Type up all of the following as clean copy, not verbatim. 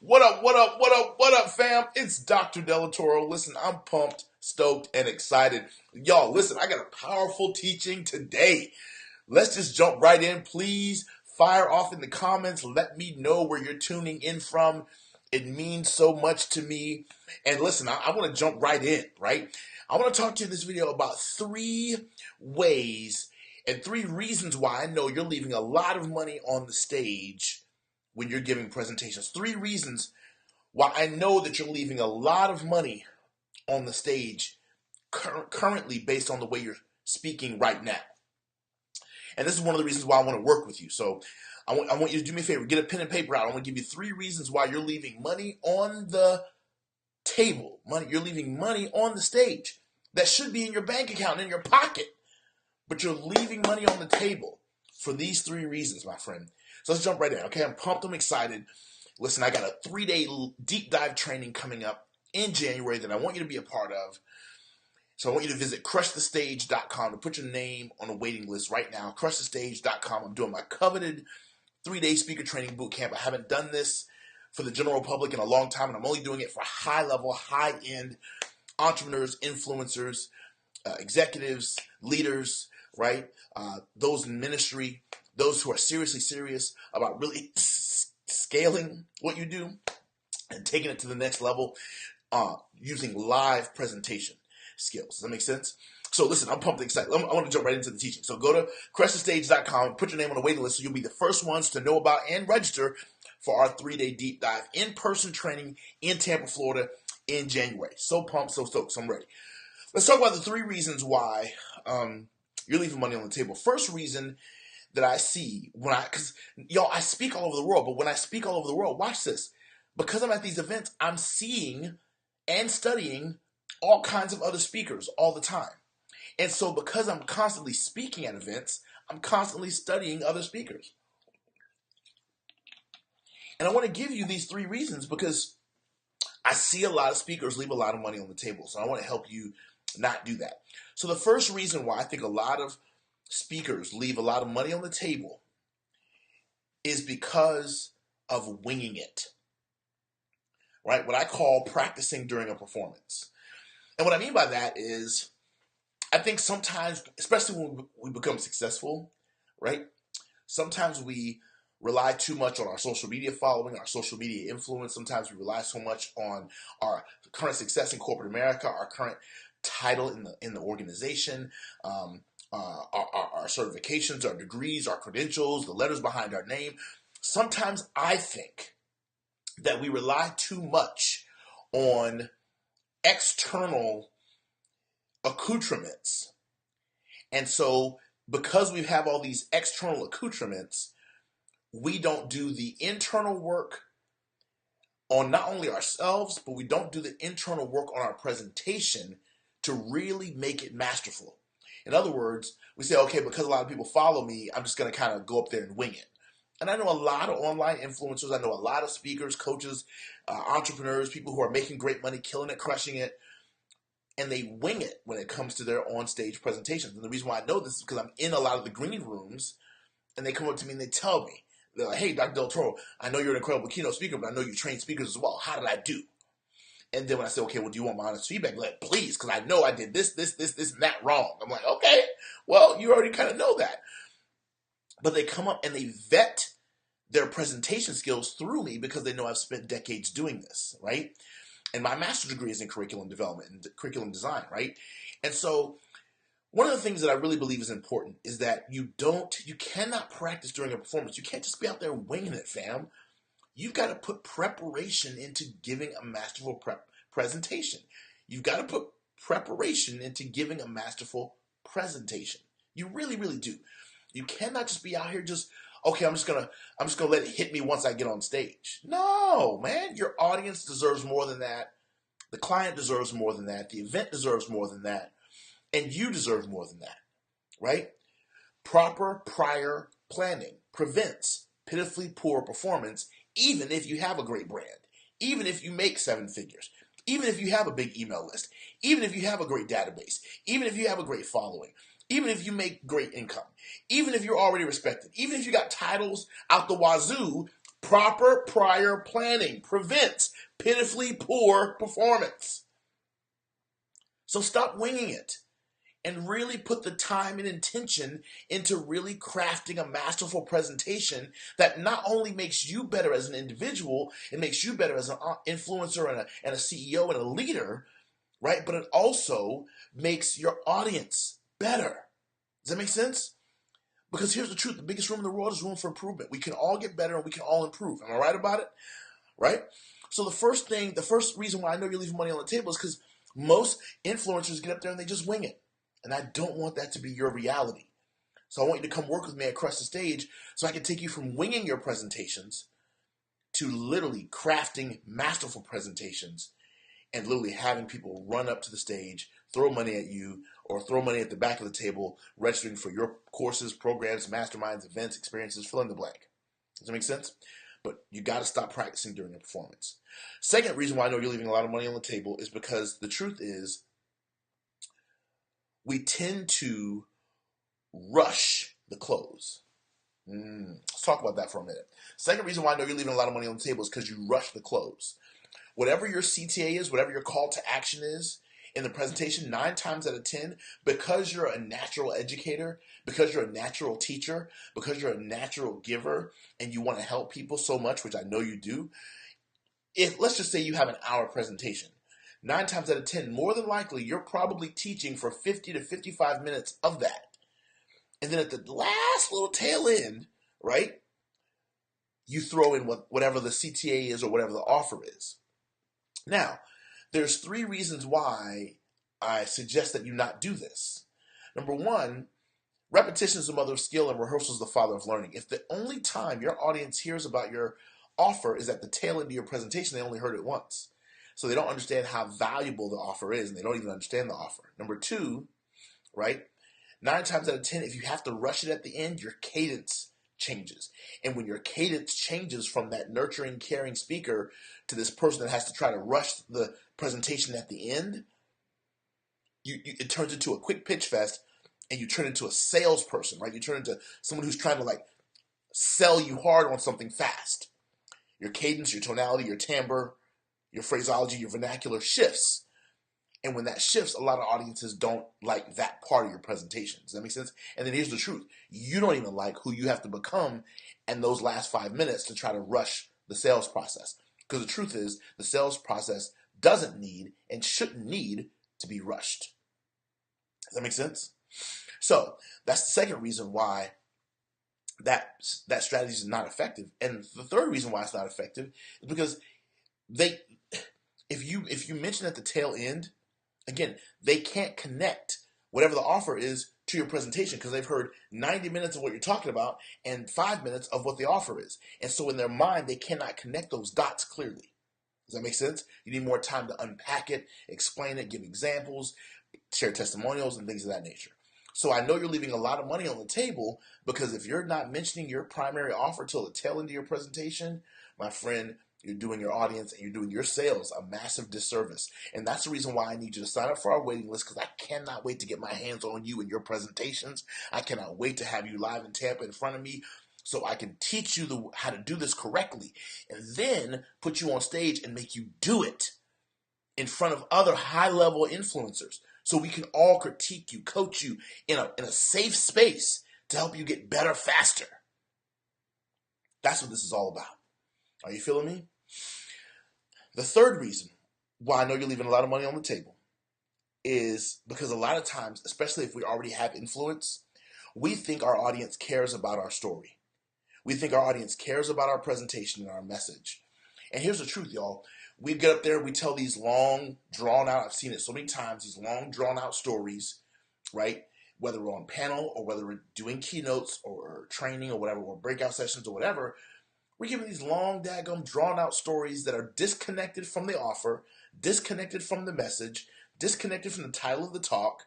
What up, what up, what up, what up, fam? It's Dr. Delatoro. Listen, I'm pumped, stoked, and excited. Y'all, listen, I got a powerful teaching today. Let's just jump right in. Please fire off in the comments. Let me know where you're tuning in from. It means so much to me. And listen, I want to jump right in, right? I want to talk to you in this video about 3 ways and 3 reasons why I know you're leaving a lot of money on the stage when you're giving presentations. 3 reasons why I know that you're leaving a lot of money on the stage currently based on the way you're speaking right now. And this is one of the reasons why I want to work with you. So I want you to do me a favor. Get a pen and paper out. I want to give you 3 reasons why you're leaving money on the table. You're leaving money on the stage that should be in your bank account, in your pocket. But you're leaving money on the table for these 3 reasons, my friend. So let's jump right in. Okay, I'm pumped. I'm excited. Listen, I got a 3-day deep dive training coming up in January that I want you to be a part of. So I want you to visit crushthestage.com to put your name on a waiting list right now. Crushthestage.com. I'm doing my coveted 3-day speaker training boot camp. I haven't done this for the general public in a long time, and I'm only doing it for high-level, high-end entrepreneurs, influencers, executives, leaders, right? Those in ministry, those who are seriously serious about really scaling what you do and taking it to the next level using live presentation skills. Does that make sense? So listen, I'm pumped and excited. I want to jump right into the teaching. So go to crushthestage.com, put your name on the waiting list so you'll be the first ones to know about and register for our 3-day deep dive in-person training in Tampa, Florida in January. So pumped, so stoked, so I'm ready. Let's talk about the 3 reasons why you're leaving money on the table. First reason that I see because y'all, I speak all over the world, but when I speak all over the world, watch this. Because I'm at these events, I'm seeing and studying all kinds of other speakers all the time. And so because I'm constantly speaking at events, I'm constantly studying other speakers. And I want to give you these 3 reasons because I see a lot of speakers leave a lot of money on the table. So I want to help you not do that. So the first reason why I think a lot of speakers leave a lot of money on the table is because of winging it, right? What I call practicing during a performance. And what I mean by that is I think sometimes, especially when we become successful, right? Sometimes we rely too much on our social media following, our social media influence. Sometimes we rely so much on our current success in corporate America, our current title in the organization, our certifications, our degrees, our credentials, the letters behind our name. Sometimes I think that we rely too much on external accoutrements. And so because we have all these external accoutrements, we don't do the internal work on not only ourselves, but we don't do the internal work on our presentation to really make it masterful. In other words, we say, okay, because a lot of people follow me, I'm just going to kind of go up there and wing it. And I know a lot of online influencers. I know a lot of speakers, coaches, entrepreneurs, people who are making great money, killing it, crushing it. And they wing it when it comes to their on-stage presentations. And the reason why I know this is because I'm in a lot of the green rooms, and they come up to me and they tell me, they're like, hey, Dr. Del Toro, I know you're an incredible keynote speaker, but I know you train speakers as well. How did I do? And then when I say, okay, well, do you want my honest feedback? They're like, please, because I know I did this, and that wrong. I'm like, okay, well, you already kind of know that. But they come up and they vet their presentation skills through me because they know I've spent decades doing this, right? And my master's degree is in curriculum development and curriculum design, right? And so one of the things that I really believe is important is that you cannot practice during a performance. You can't just be out there winging it, fam. You've got to put preparation into giving a masterful presentation. You've got to put preparation into giving a masterful presentation. You really, really do. You cannot just be out here just, okay, I'm just gonna let it hit me once I get on stage. No, man, your audience deserves more than that. The client deserves more than that. The event deserves more than that. And you deserve more than that, right? Proper prior planning prevents pitifully poor performance, even if you have a great brand, even if you make 7 figures, even if you have a big email list, even if you have a great database, even if you have a great following, even if you make great income, even if you're already respected, even if you got titles out the wazoo. Proper prior planning prevents pitifully poor performance. So stop winging it and really put the time and intention into really crafting a masterful presentation that not only makes you better as an individual, it makes you better as an influencer and a CEO and a leader, right? But it also makes your audience better. Does that make sense? Because here's the truth. The biggest room in the world is room for improvement. We can all get better and we can all improve. Am I right about it? Right? So the first reason why I know you're leaving money on the table is because most influencers get up there and they just wing it. And I don't want that to be your reality. So I want you to come work with me at Crush the Stage so I can take you from winging your presentations to literally crafting masterful presentations and literally having people run up to the stage, throw money at you, or throw money at the back of the table, registering for your courses, programs, masterminds, events, experiences, fill in the blank. Does that make sense? But you got to stop practicing during a performance. Second reason why I know you're leaving a lot of money on the table is because the truth is we tend to rush the close. Let's talk about that for a minute. Second reason why I know you're leaving a lot of money on the table is because you rush the close. Whatever your CTA is, whatever your call to action is in the presentation, 9 times out of 10, because you're a natural educator, because you're a natural teacher, because you're a natural giver, and you want to help people so much, which I know you do, let's just say you have an hour presentation, 9 times out of 10, more than likely, you're probably teaching for 50 to 55 minutes of that. And then at the last little tail end, right, you throw in whatever the CTA is or whatever the offer is. Now, there's 3 reasons why I suggest that you not do this. Number 1, repetition is the mother of skill and rehearsal is the father of learning. If the only time your audience hears about your offer is at the tail end of your presentation, they only heard it once. So they don't understand how valuable the offer is, and they don't even understand the offer. Number 2, right, 9 times out of 10, if you have to rush it at the end, your cadence changes. And when your cadence changes from that nurturing, caring speaker to this person that has to try to rush the presentation at the end, it turns into a quick pitch fest, and you turn into a salesperson, right? You turn into someone who's trying to sell you hard on something fast. Your cadence, your tonality, your timbre, your phraseology, your vernacular shifts. And when that shifts, a lot of audiences don't like that part of your presentation. Does that make sense? And then here's the truth. You don't even like who you have to become in those last 5 minutes to try to rush the sales process. Because the truth is, the sales process doesn't need and shouldn't need to be rushed. Does that make sense? So that's the second reason why that strategy is not effective. And the third reason why it's not effective is because if you mention at the tail end, again, they can't connect whatever the offer is to your presentation because they've heard 90 minutes of what you're talking about and 5 minutes of what the offer is. And so in their mind, they cannot connect those dots clearly. Does that make sense? You need more time to unpack it, explain it, give examples, share testimonials, and things of that nature. So I know you're leaving a lot of money on the table because if you're not mentioning your primary offer till the tail end of your presentation, my friend, you're doing your audience and you're doing your sales a massive disservice. And that's the reason why I need you to sign up for our waiting list because I cannot wait to get my hands on you and your presentations. I cannot wait to have you live in Tampa in front of me so I can teach you how to do this correctly and then put you on stage and make you do it in front of other high-level influencers so we can all critique you, coach you in a safe space to help you get better faster. That's what this is all about. Are you feeling me? The third reason why I know you're leaving a lot of money on the table is because a lot of times, especially if we already have influence, we think our audience cares about our story. We think our audience cares about our presentation and our message. And here's the truth, y'all. We get up there, we tell these long, drawn out, I've seen it so many times, these long, drawn out stories, right? Whether we're on panel or whether we're doing keynotes or training or whatever, or breakout sessions or whatever, we're giving these long, daggum, drawn out stories that are disconnected from the offer, disconnected from the message, disconnected from the title of the talk,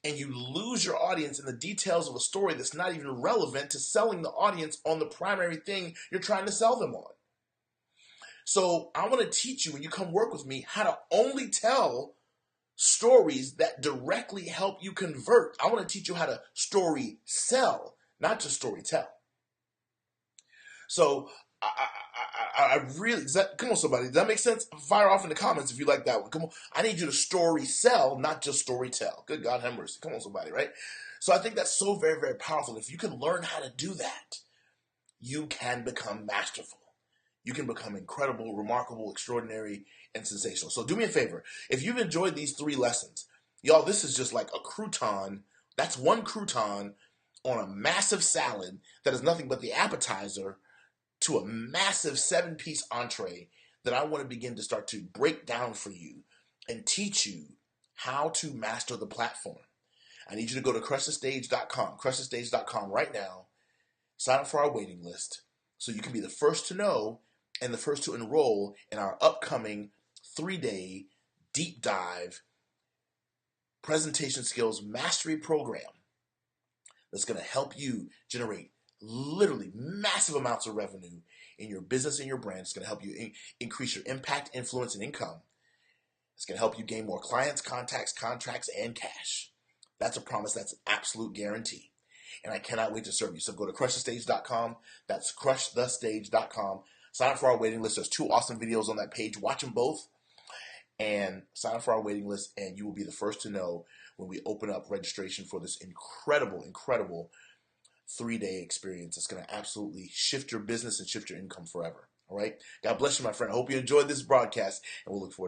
and you lose your audience in the details of a story that's not even relevant to selling the audience on the primary thing you're trying to sell them on. So I want to teach you when you come work with me how to only tell stories that directly help you convert. I want to teach you how to story sell, not just story tell. So I really, come on, somebody. Does that make sense? Fire off in the comments if you like that one. Come on. I need you to story sell, not just story tell. Good God have mercy. Come on, somebody, right? So I think that's so very, very powerful. If you can learn how to do that, you can become masterful. You can become incredible, remarkable, extraordinary, and sensational. So do me a favor. If you've enjoyed these 3 lessons, y'all, this is just like a crouton. That's one crouton on a massive salad that is nothing but the appetizer to a massive 7-piece entree that I want to begin to start to break down for you and teach you how to master the platform. I need you to go to crushthestage.com right now, sign up for our waiting list so you can be the first to know and the first to enroll in our upcoming 3-day deep dive presentation skills mastery program that's going to help you generate literally massive amounts of revenue in your business and your brand. It's going to help you increase your impact, influence, and income. It's going to help you gain more clients, contacts, contracts, and cash. That's a promise. That's an absolute guarantee. And I cannot wait to serve you. So go to crushthestage.com. That's crushthestage.com. Sign up for our waiting list. There's 2 awesome videos on that page. Watch them both and sign up for our waiting list, and you will be the first to know when we open up registration for this incredible, incredible 3-day experience. It's going to absolutely shift your business and shift your income forever. All right. God bless you, my friend. I hope you enjoyed this broadcast, and we'll look forward to